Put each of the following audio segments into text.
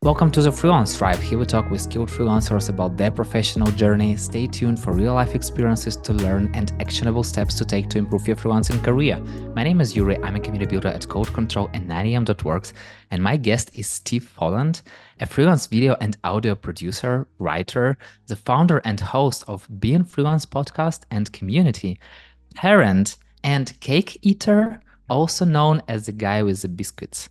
Welcome to the Freelance Tribe. Here we talk with skilled freelancers about their professional journey. Stay tuned for real-life experiences to learn and actionable steps to take to improve your freelancing career. My name is Yuri. I'm a community builder at Code Control and 9am.works, and my guest is Steve Folland, a freelance video and audio producer, writer, the founder and host of Being Freelance podcast and community, parent, and cake eater, also known as the guy with the biscuits.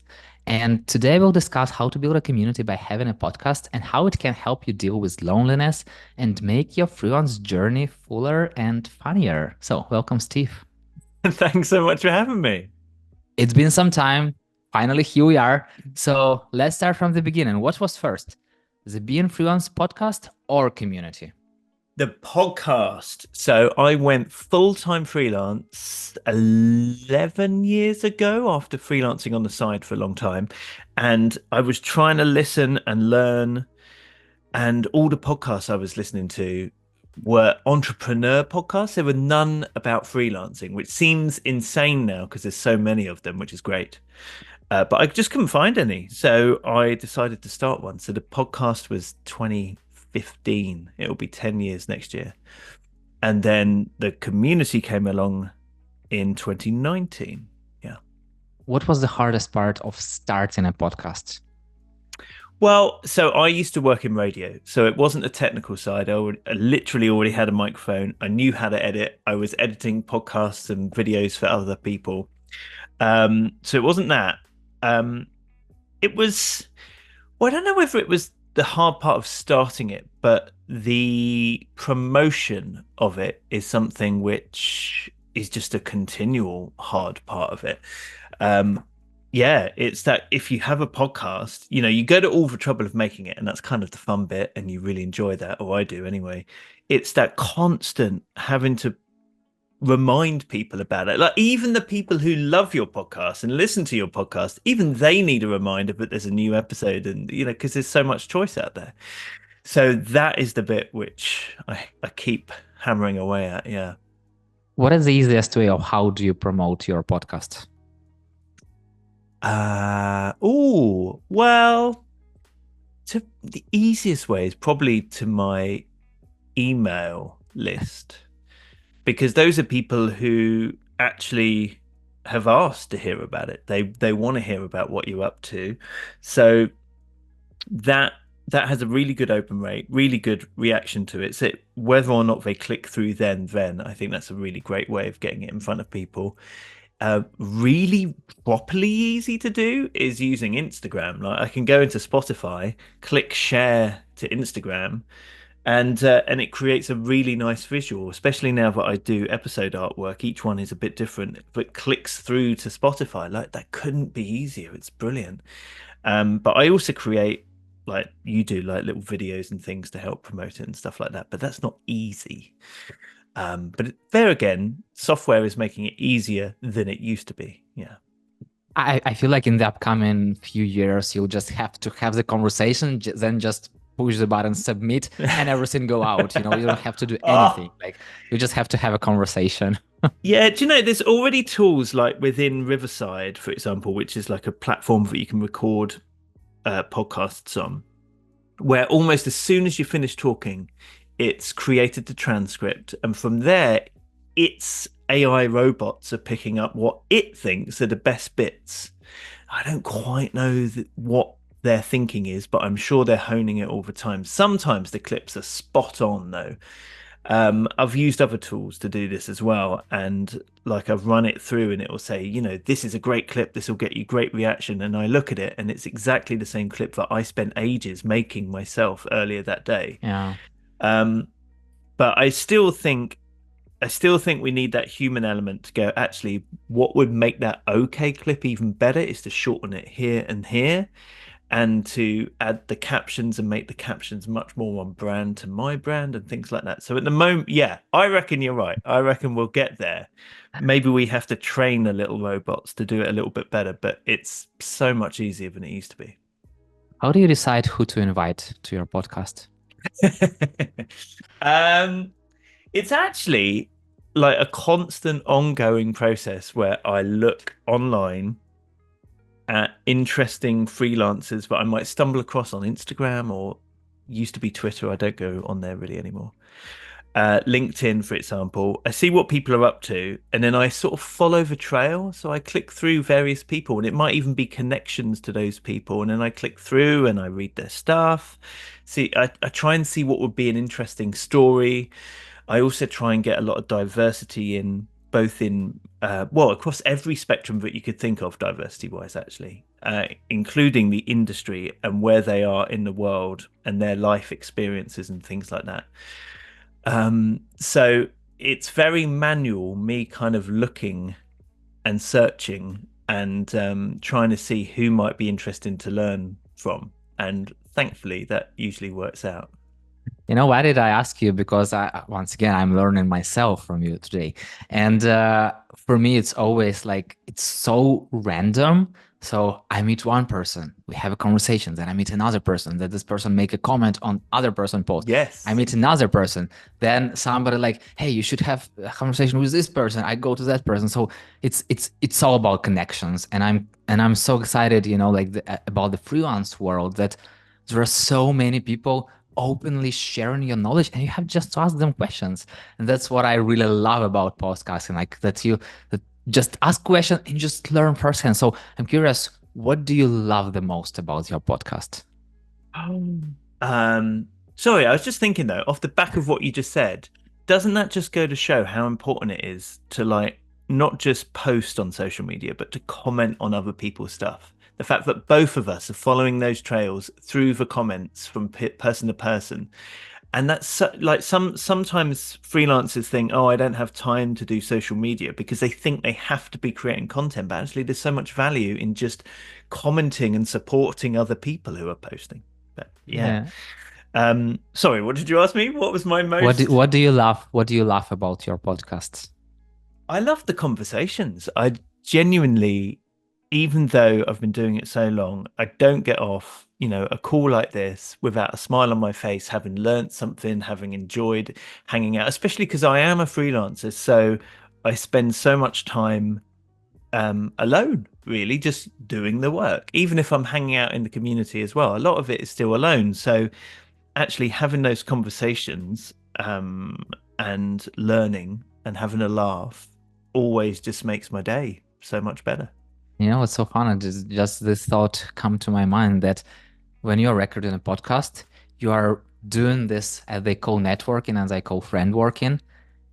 And today we'll discuss how to build a community by having a podcast and how it can help you deal with loneliness and make your freelance journey fuller and funnier. So welcome, Steve. Thanks so much for having me. It's been some time. Finally, here we are. So let's start from the beginning. What was first, the Being Freelance podcast or community? The podcast. So I went full-time freelance 11 years ago after freelancing on the side for a long time. And I was trying to listen and learn. And all the podcasts I was listening to were entrepreneur podcasts. There were none about freelancing, which seems insane now because there's so many of them, which is great. But I just couldn't find any. So I decided to start one. So the podcast was 2015. It'll be 10 years next year. And then the community came along in 2019. Yeah. What was the hardest part of starting a podcast? Well, so I used to work in radio, so it wasn't a technical side. I literally already had a microphone. I knew how to edit. I was editing podcasts and videos for other people. So it wasn't that. It was, well, I don't know whether it was the hard part of starting it, but the promotion of it is something which is just a continual hard part of it. Yeah, it's that if you have a podcast, you go to all the trouble of making it, and that's kind of the fun bit, and you really enjoy that, or I do anyway. It's that constant having to remind people about it. Like even the people who love your podcast and listen to your podcast, even they need a reminder that there's a new episode, and because there's so much choice out there. So that is the bit which I keep hammering away at. Yeah. What is the easiest way of how do you promote your podcast? Well, the easiest way is probably to my email list, because those are people who actually have asked to hear about it. They want to hear about what you're up to. So that has a really good open rate, really good reaction to it. So whether or not they click through then I think that's a really great way of getting it in front of people. Really properly easy to do is using Instagram. Like I can go into Spotify, click share to Instagram, and it creates a really nice visual, especially now that I do episode artwork. Each one is a bit different, but clicks through to Spotify. Like that couldn't be easier. It's brilliant. But I also create, like you do, like little videos and things to help promote it and stuff like that. But that's not easy. But there again, software is making it easier than it used to be. Yeah. I feel like in the upcoming few years, you'll just have to have the conversation, then just push the button, submit, and everything go out. You don't have to do anything. Like you just have to have a conversation. Yeah, do you know, there's already tools like within Riverside, for example, which is like a platform that you can record podcasts on, where almost as soon as you finish talking, it's created the transcript, and from there its AI robots are picking up what it thinks are the best bits. I don't quite know what their thinking is, but I'm sure they're honing it all the time. Sometimes the clips are spot on though. I've used other tools to do this as well, and like I've run it through and it will say, this is a great clip, this will get you great reaction, and I look at it and it's exactly the same clip that I spent ages making myself earlier that day. Yeah. But I still think we need that human element to go, actually, what would make that okay clip even better is to shorten it here and here, and to add the captions and make the captions much more on brand to my brand and things like that. So at the moment, yeah, I reckon you're right. I reckon we'll get there. Maybe we have to train the little robots to do it a little bit better, but it's so much easier than it used to be. How do you decide who to invite to your podcast? It's actually like a constant ongoing process where I look online at interesting freelancers that I might stumble across on Instagram or used to be Twitter. I don't go on there really anymore. LinkedIn, for example, I see what people are up to, and then I sort of follow the trail. So I click through various people, and it might even be connections to those people. And then I click through and I read their stuff. See, I try and see what would be an interesting story. I also try and get a lot of diversity in both in well across every spectrum that you could think of diversity wise actually, including the industry and where they are in the world and their life experiences and things like that. So it's very manual, me kind of looking and searching and trying to see who might be interesting to learn from, and thankfully that usually works out. Why did I ask you? Because once again, I'm learning myself from you today. And for me, it's always like, it's so random. So I meet one person, we have a conversation, then I meet another person, then this person make a comment on other person post. I Yes. meet another person, then somebody like, hey, you should have a conversation with this person. I go to that person. So it's all about connections. And I'm so excited, like about the freelance world, that there are so many people openly sharing your knowledge, and you have just to ask them questions. And that's what I really love about podcasting, like that just ask questions and just learn firsthand. So I'm curious, what do you love the most about your podcast? Oh. Sorry, I was just thinking though, off the back of what you just said, doesn't that just go to show how important it is to like not just post on social media, but to comment on other people's stuff? The fact that both of us are following those trails through the comments from person to person. And that's like sometimes freelancers think, oh, I don't have time to do social media because they think they have to be creating content. But actually, there's so much value in just commenting and supporting other people who are posting. But yeah. Yeah. Sorry, what did you ask me? What was my What do, most? what do you love? What do you love about your podcasts? I love the conversations. I genuinely, even though I've been doing it so long, I don't get off, a call like this without a smile on my face, having learnt something, having enjoyed hanging out, especially because I am a freelancer. So I spend so much time alone, really, just doing the work. Even if I'm hanging out in the community as well, a lot of it is still alone. So actually having those conversations and learning and having a laugh always just makes my day so much better. It's so fun. And just this thought come to my mind that when you're recording a podcast, you are doing this as they call networking, as I call friend working,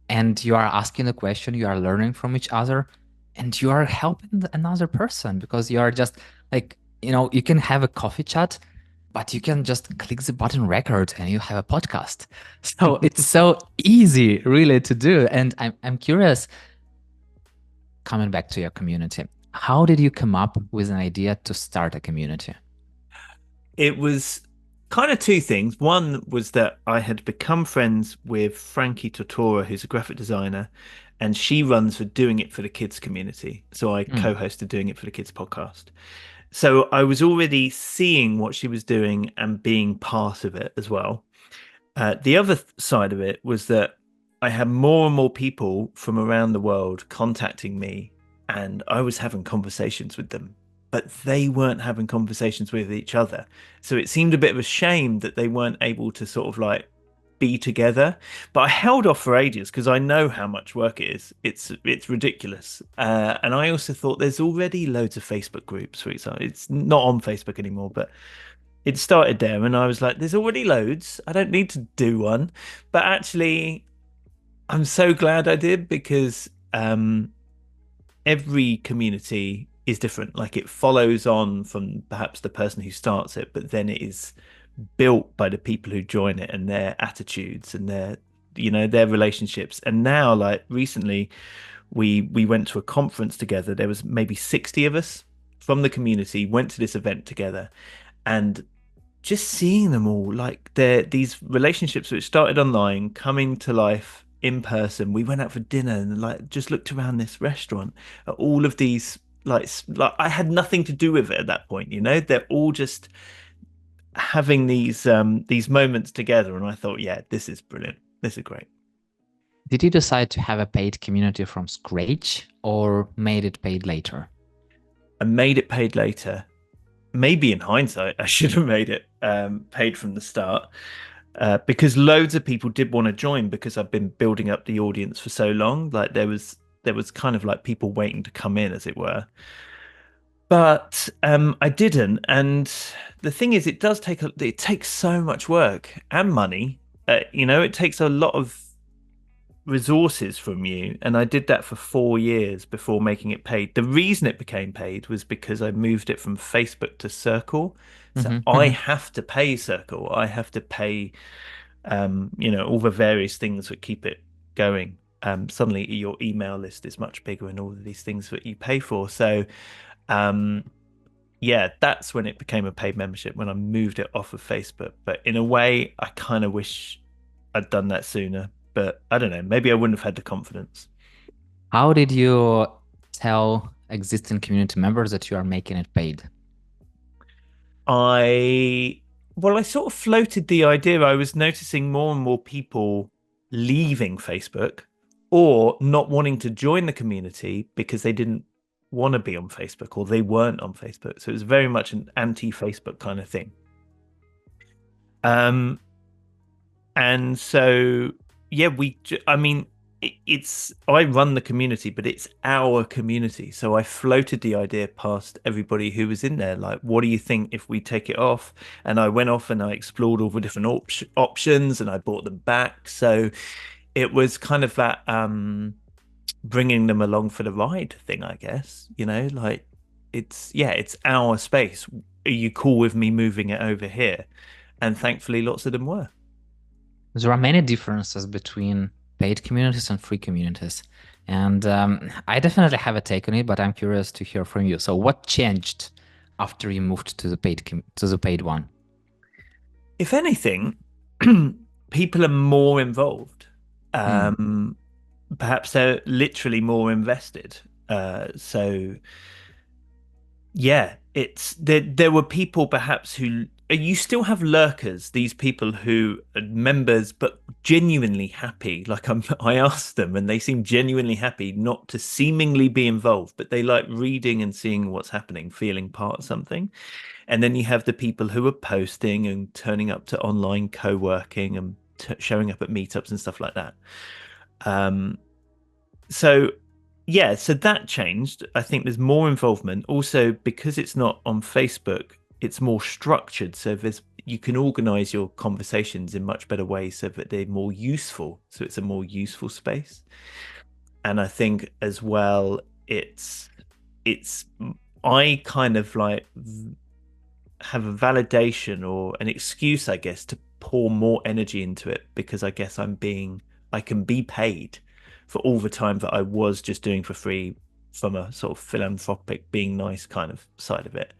and you are asking a question, you are learning from each other, and you are helping another person, because you are just like, you can have a coffee chat, but you can just click the button record and you have a podcast. So it's so easy really to do. And I'm curious, coming back to your community, how did you come up with an idea to start a community? It was kind of two things. One was that I had become friends with Frankie Tortora, who's a graphic designer, and she runs for Doing It for the Kids community. So I Mm. co-hosted Doing It for the Kids podcast. So I was already seeing what she was doing and being part of it as well. The other side of it was that I had more and more people from around the world contacting me, and I was having conversations with them, but they weren't having conversations with each other. So it seemed a bit of a shame that they weren't able to sort of like be together. But I held off for ages because I know how much work it is. It's ridiculous. And I also thought there's already loads of Facebook groups, for example. It's not on Facebook anymore, but it started there, and I was like, there's already loads. I don't need to do one. But actually, I'm so glad I did, because every community is different. Like, it follows on from perhaps the person who starts it, but then it is built by the people who join it and their attitudes and their relationships. And now, like recently, we went to a conference together. There was maybe 60 of us from the community, went to this event together, and just seeing them all, like these relationships which started online coming to life in person. We went out for dinner and like just looked around this restaurant at all of these, like I had nothing to do with it at that point, they're all just having these moments together, and I thought, yeah, this is brilliant, this is great. Did you decide to have a paid community from scratch or made it paid later? I made it paid later. Maybe in hindsight, I should have made it paid from the start, because loads of people did want to join because I've been building up the audience for so long. Like there was kind of like people waiting to come in, as it were. But I didn't, and the thing is, it takes so much work and money. It takes a lot of resources from you, and I did that for 4 years before making it paid. The reason it became paid was because I moved it from Facebook to Circle. So Hmm. I Hmm. have to pay Circle. I have to pay, all the various things that keep it going. Suddenly your email list is much bigger and all of these things that you pay for. So, um, yeah, that's when it became a paid membership, when I moved it off of Facebook. But in a way, I kind of wish I'd done that sooner. But I don't know, maybe I wouldn't have had the confidence. How did you tell existing community members that you are making it paid? I, well, I sort of floated the idea. I was noticing more and more people leaving Facebook or not wanting to join the community because they didn't want to be on Facebook or they weren't on Facebook. So it was very much an anti-Facebook kind of thing. Um, And so, yeah, I mean, I run the community, but it's our community. So I floated the idea past everybody who was in there. Like, what do you think if we take it off? And I went off and I explored all the different options and I brought them back. So it was kind of that, bringing them along for the ride thing, I guess, like it's our space. Are you cool with me moving it over here? And thankfully, lots of them were. There are many differences between paid communities and free communities. And I definitely have a take on it, but I'm curious to hear from you. So what changed after you moved to the paid one? If anything, people are more involved. Hmm. Um, Perhaps they're literally more invested. So yeah, it's there were people perhaps who you still have lurkers, these people who are members but genuinely happy. Like I asked them and they seem genuinely happy not to seemingly be involved, but they like reading and seeing what's happening, feeling part of something. And then you have the people who are posting and turning up to online co-working and showing up at meetups and stuff like that. Um, so yeah, so that changed. I think there's more involvement. Also, because it's not on Facebook, it's more structured. So there's you can organize your conversations in much better ways so that they're more useful. So it's a more useful space. And I think as well, it's I kind of like have a validation or an excuse, I guess, to pour more energy into it because I guess I can be paid for all the time that I was just doing for free from a sort of philanthropic, being nice kind of side of it.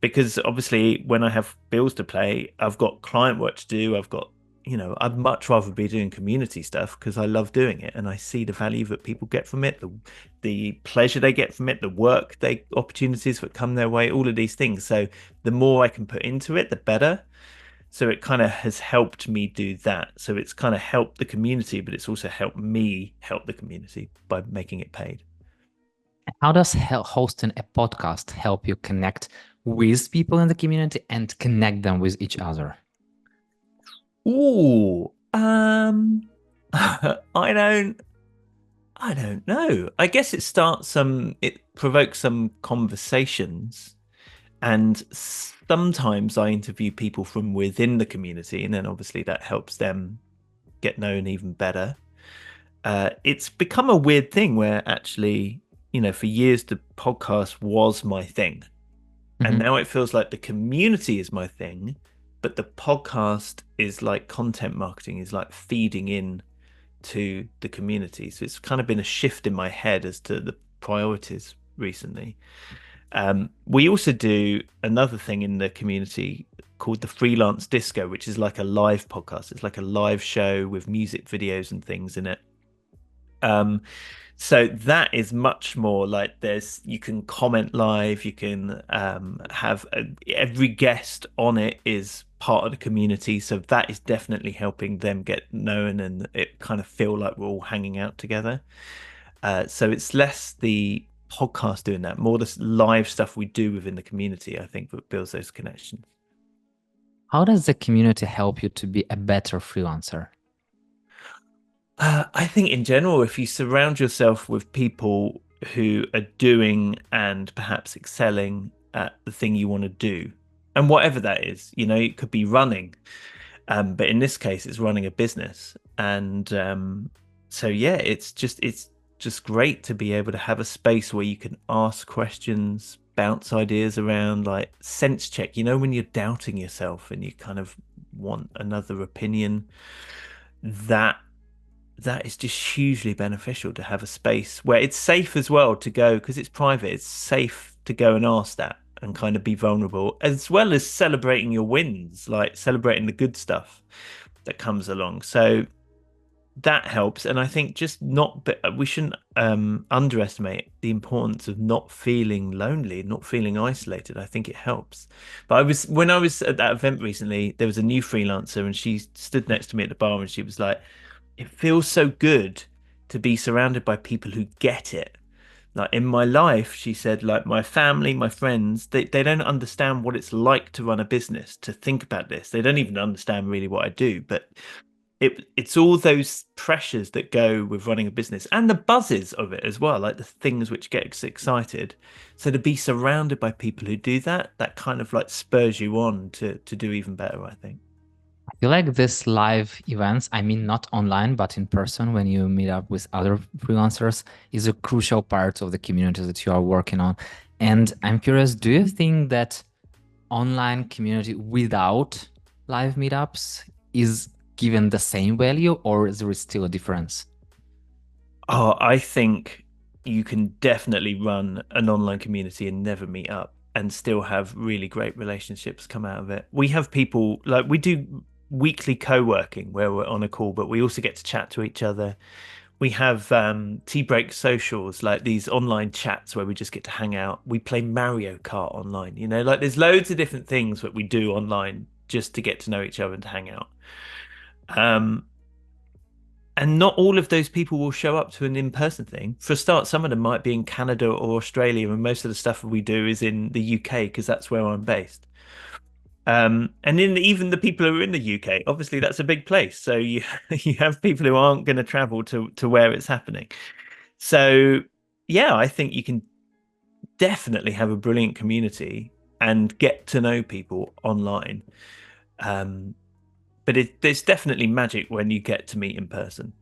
Because obviously, when I have bills to pay, I've got client work to do. I'd much rather be doing community stuff because I love doing it and I see the value that people get from it, the pleasure they get from it, the opportunities that come their way, all of these things. So the more I can put into it, the better. So it kind of has helped me do that. So it's kind of helped the community, but it's also helped me help the community by making it paid. How does hosting a podcast help you connect with people in the community and connect them with each other? Ooh, I don't I don't know. I guess it provokes some conversations, and sometimes I interview people from within the community, and then obviously that helps them get known even better. It's become a weird thing where actually, for years the podcast was my thing, and Hmm. now it feels like the community is my thing, but the podcast is like content marketing, is like feeding in to the community. So it's kind of been a shift in my head as to the priorities recently. We also do another thing in the community called the Freelance Disco, which is like a live podcast. It's like a live show with music videos and things in it. Um, so that is much more like you can comment live, you can have every guest on it is part of the community. So that is definitely helping them get known and it kind of feel like we're all hanging out together. So it's less the podcasts doing that, more the live stuff we do within the community, I think, that builds those connections. How does the community help you to be a better freelancer? I think in general, if you surround yourself with people who are doing and perhaps excelling at the thing you want to do, and whatever that is, it could be running, but in this case, it's running a business. And so, yeah, it's just great to be able to have a space where you can ask questions, bounce ideas around, like sense check. When you're doubting yourself and you kind of want another opinion, that that is just hugely beneficial to have a space where it's safe as well to go, because it's private. It's safe to go and ask that and kind of be vulnerable, as well as celebrating your wins, like celebrating the good stuff that comes along. So that helps. And I think just not, but we shouldn't underestimate the importance of not feeling lonely, not feeling isolated. I think it helps. But when I was at that event recently, there was a new freelancer and she stood next to me at the bar and she was like, it feels so good to be surrounded by people who get it. Like in my life, she said, like my family, my friends, they don't understand what it's like to run a business, to think about this. They don't even understand really what I do. But it's all those pressures that go with running a business and the buzzes of it as well, like the things which get us excited. So to be surrounded by people who do that, that kind of like spurs you on to do even better, I think. I feel like this live events, I mean, not online, but in person when you meet up with other freelancers, is a crucial part of the community that you are working on. And I'm curious, do you think that online community without live meetups is given the same value, or is there still a difference? Oh, I think you can definitely run an online community and never meet up and still have really great relationships come out of it. We have people like we do weekly co-working where we're on a call, but we also get to chat to each other. We have tea break socials, like these online chats where we just get to hang out. We play Mario Kart online, like there's loads of different things that we do online just to get to know each other and to hang out. Um, and not all of those people will show up to an in-person thing. For a start, some of them might be in Canada or Australia, and most of the stuff we do is in the UK because that's where I'm based. And in even the people who are in the UK, obviously that's a big place. So you you have people who aren't going to travel to where it's happening. So yeah, I think you can definitely have a brilliant community and get to know people online. Um, but there's definitely magic when you get to meet in person.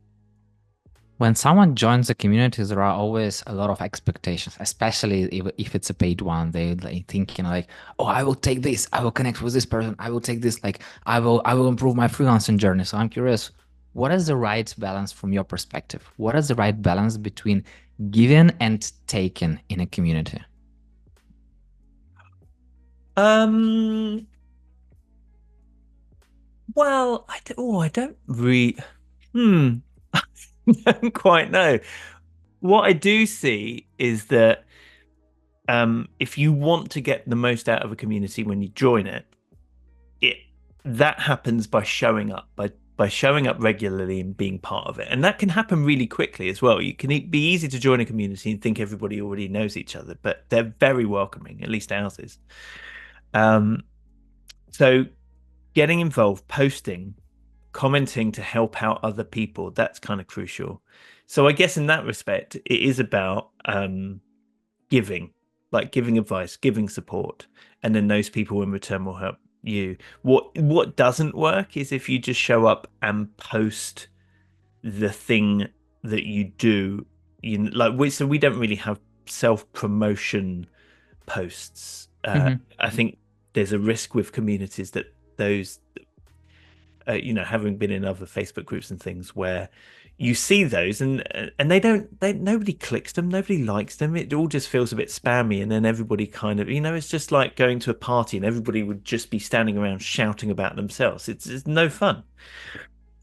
When someone joins the community, there are always a lot of expectations, especially if it's a paid one. They like thinking like, oh, I will take this, I will connect with this person, I will take this, like I will improve my freelancing journey. So I'm curious, what is the right balance from your perspective? What is the right balance between giving and taking in a community? Um, well, I don't really, hmm, I don't quite know. What I do see is that if you want to get the most out of a community when you join it, it that happens by showing up, by showing up regularly and being part of it. And that can happen really quickly as well. You can be easy to join a community and think everybody already knows each other, but they're very welcoming, at least ours is. Um, so getting involved, posting, commenting to help out other people, that's kind of crucial. So I guess in that respect, it is about giving, like giving advice, giving support, and then those people in return will help you. What doesn't work is if you just show up and post the thing that you do, like so we don't really have self-promotion posts. Mhm. I think there's a risk with communities that those having been in other Facebook groups and things where you see those and nobody clicks them, nobody likes them. It all just feels a bit spammy, and then everybody kind of, it's just like going to a party and everybody would just be standing around shouting about themselves. It's no fun.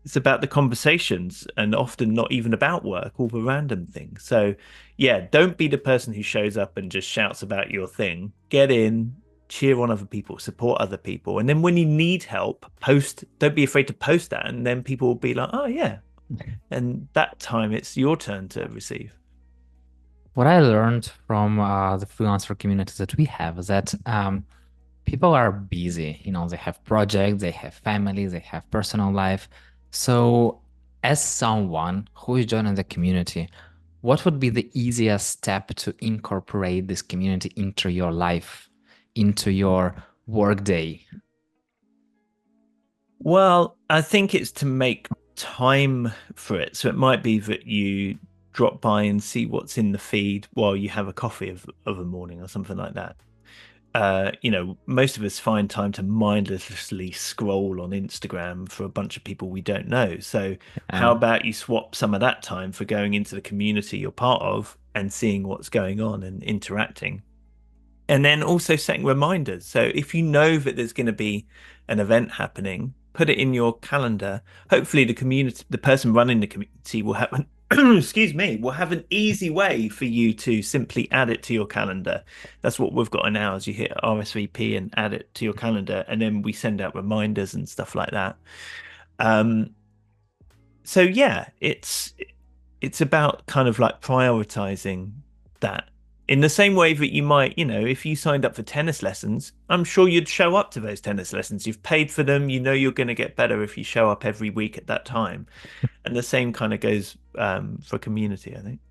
It's about the conversations and often not even about work, all the random things. So, yeah, don't be the person who shows up and just shouts about your thing. Get in, cheer on other people, support other people. And then when you need help, post, don't be afraid to post that. And then people will be like, oh, yeah. And that time it's your turn to receive. What I learned from the freelancer communities that we have is that people are busy. They have projects, they have family, they have personal life. So, as someone who is joining the community, what would be the easiest step to incorporate this community into your life, into your workday? Well, I think it's to make time for it. So it might be that you drop by and see what's in the feed while you have a coffee of a morning or something like that. Most of us find time to mindlessly scroll on Instagram for a bunch of people we don't know. So, how Um, about you swap some of that time for going into the community you're part of and seeing what's going on and interacting? And then also setting reminders. So, if you know that there's going to be an event happening, put it in your calendar. Hopefully, the person running the community will have excuse me, will have an easy way for you to simply add it to your calendar. That's what we've got now is you hit RSVP and add it to your calendar, and then we send out reminders and stuff like that. Um, so yeah, it's about kind of like prioritizing that. In the same way that you might, if you signed up for tennis lessons, I'm sure you'd show up to those tennis lessons. You've paid for them, you know you're going to get better if you show up every week at that time. And the same kind of goes for community, I think.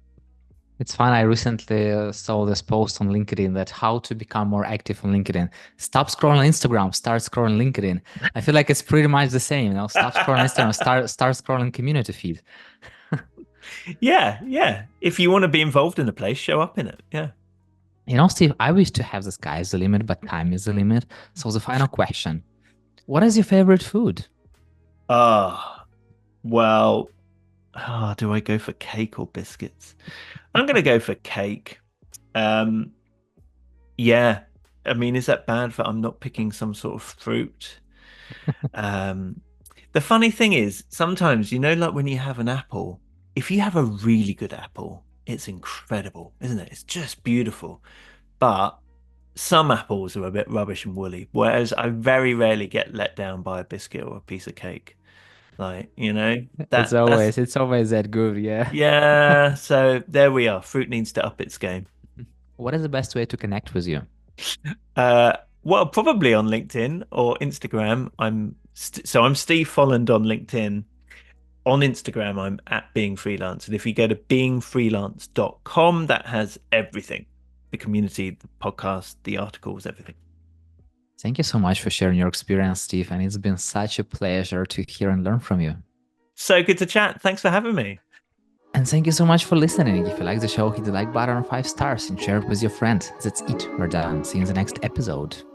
It's fun. I recently saw this post on LinkedIn that how to become more active on LinkedIn. Stop scrolling Instagram, start scrolling LinkedIn. I feel like it's pretty much the same, Stop scrolling Instagram, start scrolling community feed. Yeah, yeah. If you want to be involved in a place, show up in it. Yeah. Steve, I wish to have the sky's the limit, but time is the limit. So the final question, what is your favorite food? Ah, well, do I go for cake or biscuits? I'm gonna go for cake. Um, yeah. I mean, is that bad that I'm not picking some sort of fruit? Um, the funny thing is, sometimes, like when you have an apple, if you have a really good apple, it's incredible, isn't it? It's just beautiful. But some apples are a bit rubbish and woolly, whereas I very rarely get let down by a biscuit or a piece of cake. Like, It's that's always it's always that good, yeah. yeah. So there we are. Fruit needs to up its game. What is the best way to connect with you? Uh, well, probably on LinkedIn or Instagram. I'm Steve Folland on LinkedIn. On Instagram, I'm at Being Freelance. And if you go to beingfreelance.com, that has everything: the community, the podcast, the articles, everything. Thank you so much for sharing your experience, Steve, and it's been such a pleasure to hear and learn from you. So good to chat. Thanks for having me. And thank you so much for listening. If you like the show, hit the like button on 5 stars and share it with your friends. That's it. We're done. See you in the next episode.